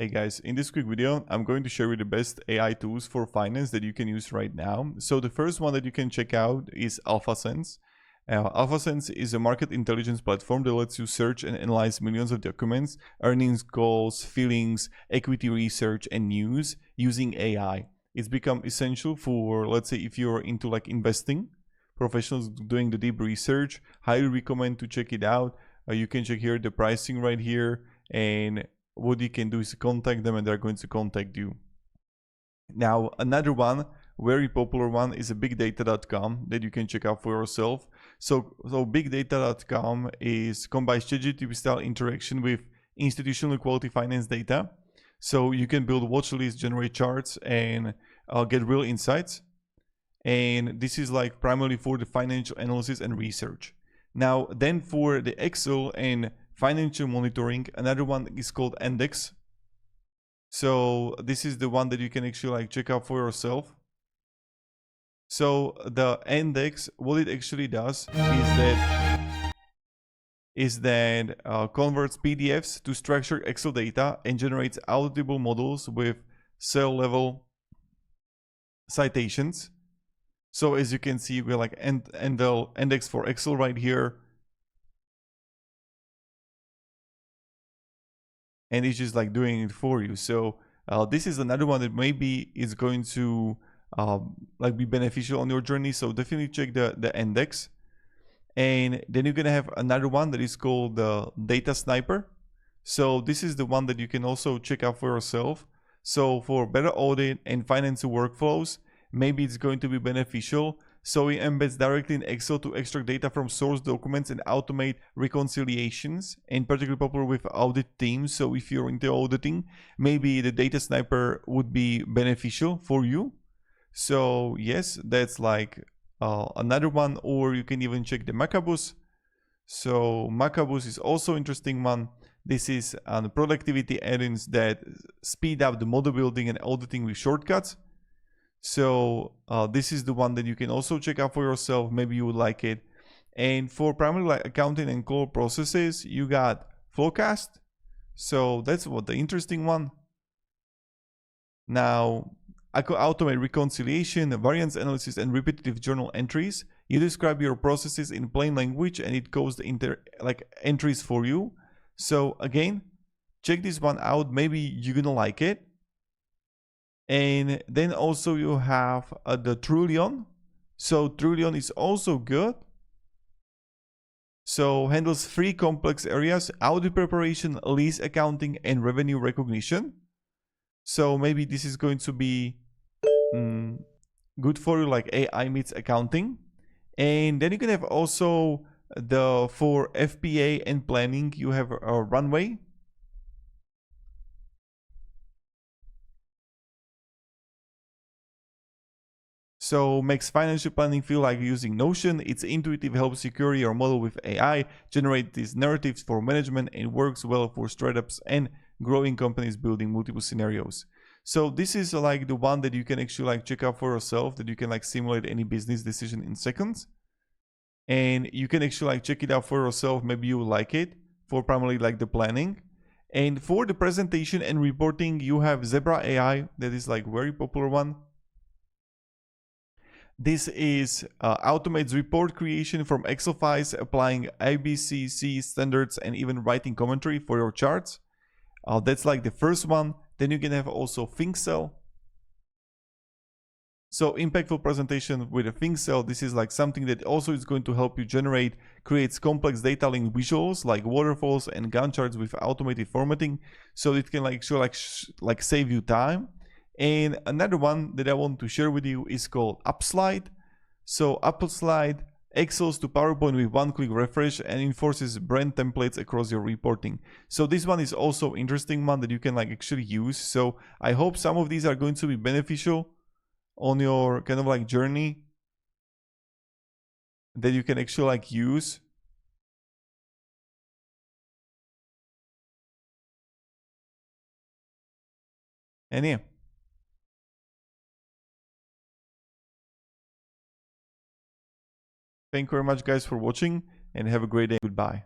Hey guys, in this quick video, I'm going to share you the best AI tools for finance that you can use right now. So the first one that you can check out is AlphaSense. AlphaSense is a market intelligence platform that lets you search and analyze millions of documents, earnings goals, feelings, equity research, and news using AI. It's become essential for, let's say, if you're into like investing, professionals doing the deep research. Highly recommend to check it out. You can check here the pricing right here, and what you can do is contact them and they're going to contact you. Now, another one, very popular one, is a bigdata.com that you can check out for yourself. So bigdata.com is combines ChatGPT style interaction with institutional quality finance data. So you can build watch lists, generate charts, and get real insights. And this is like primarily for the financial analysis and research. Now, then for the Excel and financial monitoring, another one is called Index. So this is the one that you can actually like check out for yourself. So the Index, what it actually does is that converts PDFs to structured Excel data and generates auditable models with cell level citations. So as you can see, we're like the index for Excel right here. And it's just like doing it for you. So this is another one that maybe is going to like be beneficial on your journey. So definitely check the index. And then you're gonna have another one that is called the Data Sniper. So this is the one that you can also check out for yourself. So for better audit and financial workflows, maybe it's going to be beneficial. So it embeds directly in Excel to extract data from source documents and automate reconciliations, and particularly popular with audit teams. So if you're into auditing, maybe the Data Sniper would be beneficial for you. So yes, that's like another one. Or you can even check the Macabus. So Macabus is also interesting one. This is productivity add-ins that speed up the model building and auditing with shortcuts. So this is the one that you can also check out for yourself. Maybe you would like it. And for primarily like accounting and core processes, you got Flowcast. So that's what the interesting one. Now, I could automate reconciliation, variance analysis, and repetitive journal entries. You describe your processes in plain language, and it goes the entries for you. So again, check this one out. Maybe you're gonna like it. And then also you have the Trillion. So Trillion is also good. So handles three complex areas: audit preparation, lease accounting, and revenue recognition. So maybe this is going to be good for you, like AI meets accounting. And then you can have also for FP&A and planning, you have a Runway. So makes financial planning feel like using Notion. It's intuitive, helps you query your model with AI, generate these narratives for management, and works well for startups and growing companies building multiple scenarios. So this is like the one that you can actually like check out for yourself, that you can like simulate any business decision in seconds. And you can actually like check it out for yourself. Maybe you like it for primarily like the planning. And for the presentation and reporting, you have Zebra AI. That is like very popular one. This is automates report creation from Excel files, applying IBCC standards, and even writing commentary for your charts. That's like the first one. Then you can have also ThinkCell. So impactful presentation with a ThinkCell. This is like something that also is going to help you creates complex data link visuals like waterfalls and Gantt charts with automated formatting. So it can like save you time. And another one that I want to share with you is called Upslide. So Upslide excels to PowerPoint with one-click refresh and enforces brand templates across your reporting. So this one is also interesting one that you can like actually use. So I hope some of these are going to be beneficial on your kind of like journey that you can actually like use. And yeah. Thank you very much guys for watching, and have a great day. Goodbye.